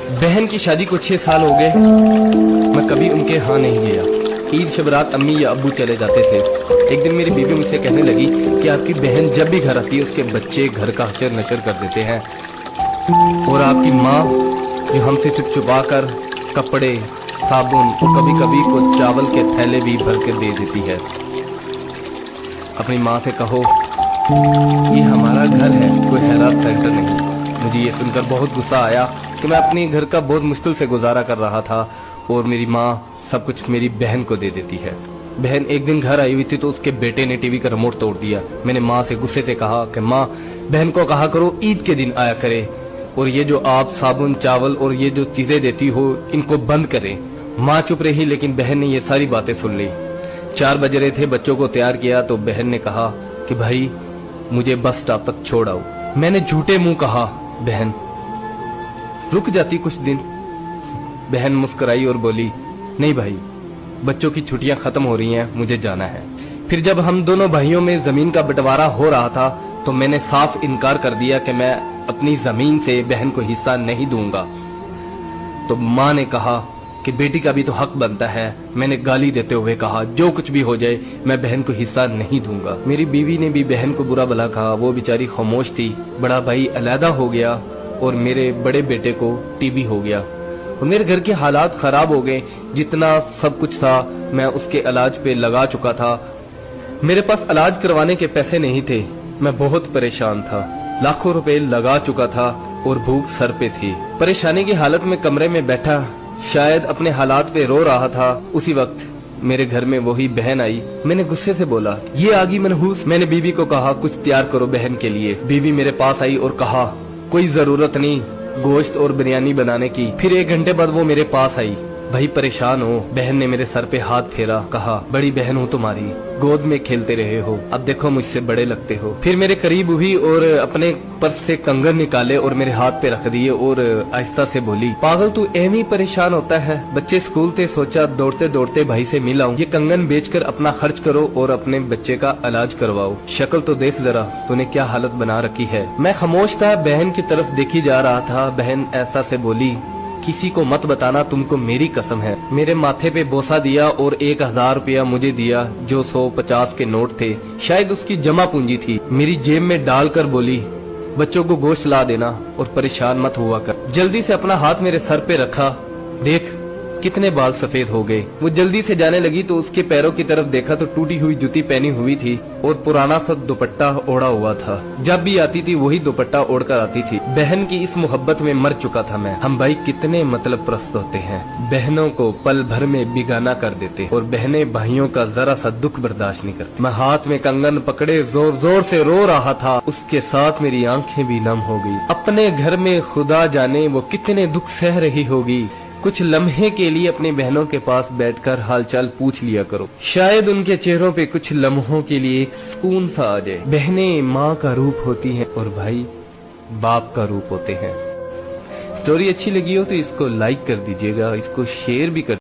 बहन की शादी को 6 साल हो गए, मैं कभी उनके यहाँ नहीं गया। ईद शब रात अम्मी या अब्बू चले जाते थे। एक दिन मेरी बीवी मुझसे कहने लगी कि आपकी बहन जब भी घर आती है उसके बच्चे घर का हशर नशर कर देते हैं, और आपकी माँ जो हमसे चुप छुपा कर कपड़े, साबुन और कभी कभी को चावल के थैले भी भर कर दे देती है। अपनी माँ से कहो ये हमारा घर है, कोई हैरात सेंटर नहीं। मुझे ये सुनकर बहुत गुस्सा आया कि मैं अपने घर का बहुत मुश्किल से गुजारा कर रहा था और मेरी माँ सब कुछ मेरी बहन को दे देती है। बहन एक दिन घर आई हुई थी तो उसके बेटे ने टीवी का रिमोट तोड़ दिया। मैंने माँ से गुस्से से कहा कि माँ, बहन को कहा करो ईद के दिन आया करे, और ये जो आप साबुन, चावल और ये जो चीजें देती हो इनको बंद करें। माँ चुप रही, लेकिन बहन ने ये सारी बातें सुन ली। 4 बज रहे थे, बच्चों को तैयार किया तो बहन ने कहा कि भाई मुझे बस स्टॉप तक छोड़ आओ। मैंने झूठे मुंह कहा बहन रुक जाती कुछ दिन। बहन मुस्कुराई और बोली नहीं भाई, बच्चों की छुट्टियां खत्म हो रही हैं, मुझे जाना है। फिर जब हम दोनों भाइयों में जमीन का बंटवारा हो रहा था तो मैंने साफ इनकार कर दिया कि मैं अपनी जमीन से बहन को हिस्सा नहीं दूंगा। तो माँ ने कहा कि बेटी का भी तो हक बनता है। मैंने गाली देते हुए कहा जो कुछ भी हो जाए मैं बहन को हिस्सा नहीं दूंगा। मेरी बीवी ने भी बहन को बुरा भला कहा, वो बेचारी खामोश थी। बड़ा भाई अलहदा हो गया और मेरे बड़े बेटे को टीबी हो गया और मेरे घर के हालात खराब हो गए। जितना सब कुछ था मैं उसके इलाज पे लगा चुका था। मेरे पास इलाज करवाने के पैसे नहीं थे, मैं बहुत परेशान था। लाखों रुपए लगा चुका था और भूख सर पे थी। परेशानी की हालत में कमरे में बैठा शायद अपने हालात पे रो रहा था। उसी वक्त मेरे घर में वही बहन आई। मैंने गुस्से से बोला ये आगी मनहूस। मैंने बीवी को कहा कुछ तैयार करो बहन के लिए। बीवी मेरे पास आई और कहा कोई जरूरत नहीं गोश्त और बिरयानी बनाने की। फिर 1 घंटे बाद वो मेरे पास आई। भाई परेशान हो। बहन ने मेरे सर पे हाथ फेरा, कहा बड़ी बहन हूँ तुम्हारी, गोद में खेलते रहे हो, अब देखो मुझसे बड़े लगते हो। फिर मेरे करीब हुई और अपने पर्स से कंगन निकाले और मेरे हाथ पे रख दिए और आहिस्ता से बोली पागल तू एवं परेशान होता है, बच्चे स्कूल थे, सोचा दौड़ते दौड़ते भाई से मिल आऊं। ये कंगन बेचकर अपना खर्च करो और अपने बच्चे का इलाज करवाओ। शक्ल तो देख जरा तूने क्या हालत बना रखी है। मैं खामोश था, बहन की तरफ देखी जा रहा था। बहन ऐसा से बोली किसी को मत बताना, तुमको मेरी कसम है। मेरे माथे पे बोसा दिया और 1000 रुपया मुझे दिया जो 150 के नोट थे, शायद उसकी जमा पूंजी थी। मेरी जेब में डालकर बोली बच्चों को गोश्त ला देना और परेशान मत हुआ कर। जल्दी से अपना हाथ मेरे सर पे रखा, देख कितने बाल सफेद हो गए। वो जल्दी से जाने लगी तो उसके पैरों की तरफ देखा तो टूटी हुई जूती पहनी हुई थी और पुराना सा दुपट्टा ओढ़ा हुआ था। जब भी आती थी वही दुपट्टा ओढ़कर आती थी। बहन की इस मोहब्बत में मर चुका था मैं। हम भाई कितने मतलब प्रस्त होते हैं, बहनों को पल भर में बिगाना कर देते और बहनें भाइयों का जरा सा दुख बर्दाश्त नहीं करती। मैं हाथ में कंगन पकड़े जोर जोर से रो रहा था, उसके साथ मेरी आंखें भी नम हो गई। अपने घर में खुदा जाने वो कितने दुख सह रही होगी। कुछ लम्हे के लिए अपनी बहनों के पास बैठकर हालचाल पूछ लिया करो, शायद उनके चेहरों पे कुछ लम्हों के लिए एक सुकून सा आ जाए। बहनें माँ का रूप होती हैं और भाई बाप का रूप होते हैं। स्टोरी अच्छी लगी हो तो इसको लाइक कर दीजिएगा, इसको शेयर भी कर